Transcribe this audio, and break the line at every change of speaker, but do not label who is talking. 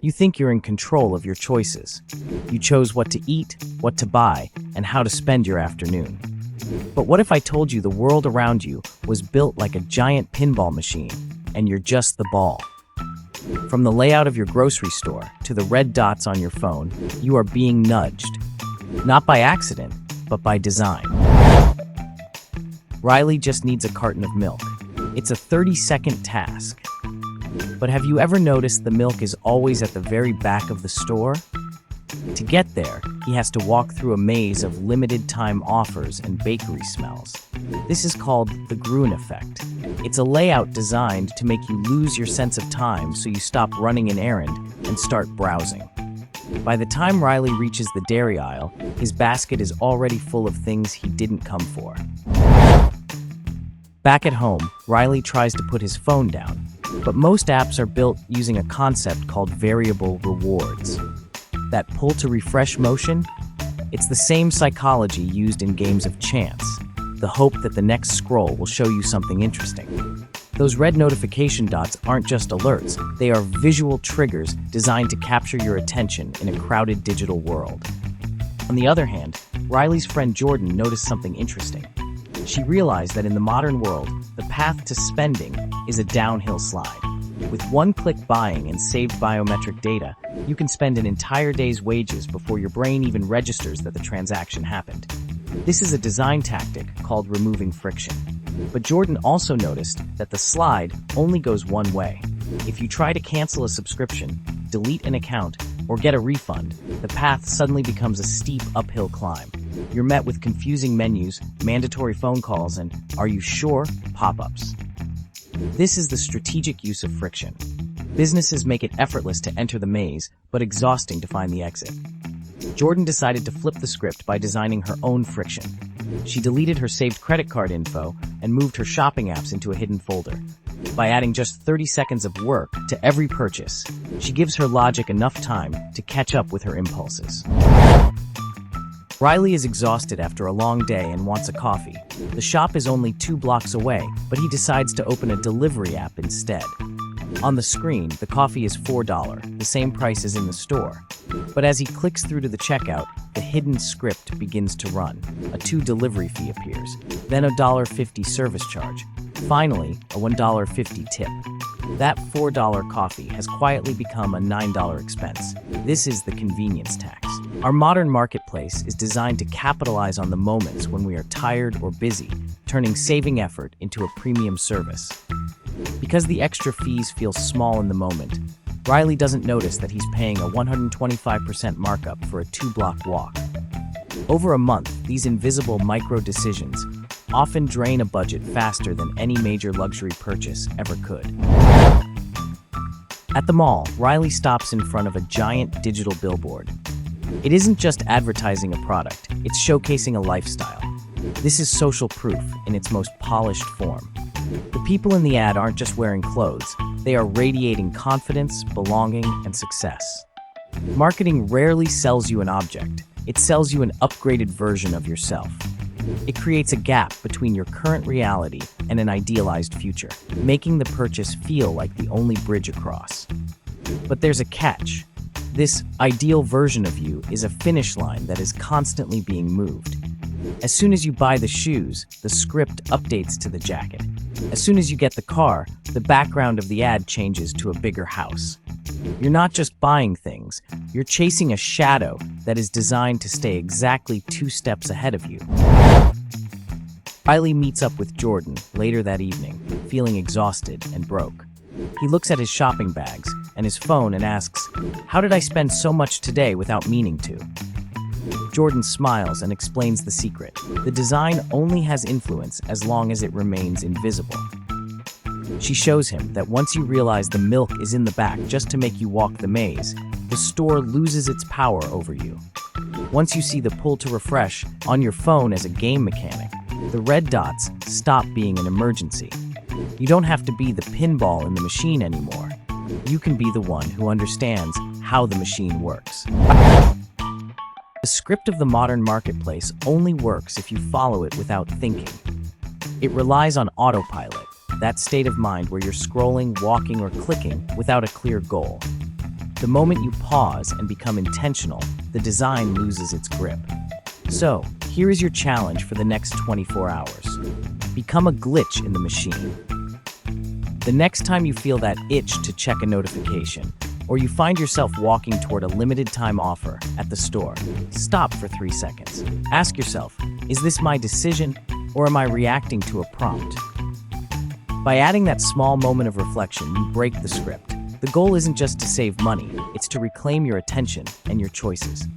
You think you're in control of your choices. You chose what to eat, what to buy, and how to spend your afternoon. But what if I told you the world around you was built like a giant pinball machine, and you're just the ball? From the layout of your grocery store to the red dots on your phone, you are being nudged. Not by accident, but by design. Riley just needs a carton of milk. It's a 30-second task. But have you ever noticed the milk is always at the very back of the store? To get there, he has to walk through a maze of limited-time offers and bakery smells. This is called the Gruen Effect. It's a layout designed to make you lose your sense of time so you stop running an errand and start browsing. By the time Riley reaches the dairy aisle, his basket is already full of things he didn't come for. Back at home, Riley tries to put his phone down, but most apps are built using a concept called variable rewards. That pull to refresh motion? It's the same psychology used in games of chance, the hope that the next scroll will show you something interesting. Those red notification dots aren't just alerts, they are visual triggers designed to capture your attention in a crowded digital world. On the other hand, Riley's friend Jordan noticed something interesting. She realized that in the modern world, the path to spending is a downhill slide. With one-click buying and saved biometric data, you can spend an entire day's wages before your brain even registers that the transaction happened. This is a design tactic called removing friction. But Jordan also noticed that the slide only goes one way. If you try to cancel a subscription, delete an account, or get a refund, the path suddenly becomes a steep uphill climb. You're met with confusing menus, mandatory phone calls, and "Are you sure?" pop-ups. This is the strategic use of friction. Businesses make it effortless to enter the maze, but exhausting to find the exit. Jordan decided to flip the script by designing her own friction. She deleted her saved credit card info and moved her shopping apps into a hidden folder. By adding just 30 seconds of work to every purchase, she gives her logic enough time to catch up with her impulses. Riley is exhausted after a long day and wants a coffee. The shop is only 2 blocks away, but he decides to open a delivery app instead. On the screen, the coffee is $4, the same price as in the store. But as he clicks through to the checkout, the hidden script begins to run. A $2 delivery fee appears, then a $1.50 service charge. Finally, a $1.50 tip. That $4 coffee has quietly become a $9 expense. This is the convenience tax. Our modern marketplace is designed to capitalize on the moments when we are tired or busy, turning saving effort into a premium service. Because the extra fees feel small in the moment, Riley doesn't notice that he's paying a 125% markup for a 2-block walk. Over a month, these invisible micro-decisions often drain a budget faster than any major luxury purchase ever could. At the mall, Riley stops in front of a giant digital billboard. It isn't just advertising a product, it's showcasing a lifestyle. This is social proof in its most polished form. The people in the ad aren't just wearing clothes, they are radiating confidence, belonging, and success. Marketing rarely sells you an object, it sells you an upgraded version of yourself. It creates a gap between your current reality and an idealized future, making the purchase feel like the only bridge across. But there's a catch. This ideal version of you is a finish line that is constantly being moved. As soon as you buy the shoes, the script updates to the jacket. As soon as you get the car, the background of the ad changes to a bigger house. You're not just buying things, you're chasing a shadow that is designed to stay exactly 2 steps ahead of you. Riley meets up with Jordan later that evening, feeling exhausted and broke. He looks at his shopping bags and his phone and asks, "How did I spend so much today without meaning to?" Jordan smiles and explains the secret. The design only has influence as long as it remains invisible. She shows him that once you realize the milk is in the back just to make you walk the maze, the store loses its power over you. Once you see the pull to refresh on your phone as a game mechanic, the red dots stop being an emergency. You don't have to be the pinball in the machine anymore. You can be the one who understands how the machine works. The script of the modern marketplace only works if you follow it without thinking. It relies on autopilot, that state of mind where you're scrolling, walking, or clicking without a clear goal. The moment you pause and become intentional, the design loses its grip. So, here is your challenge for the next 24 hours. Become a glitch in the machine. The next time you feel that itch to check a notification, or you find yourself walking toward a limited time offer at the store, stop for 3 seconds. Ask yourself, is this my decision, or am I reacting to a prompt? By adding that small moment of reflection, you break the script. The goal isn't just to save money, it's to reclaim your attention and your choices.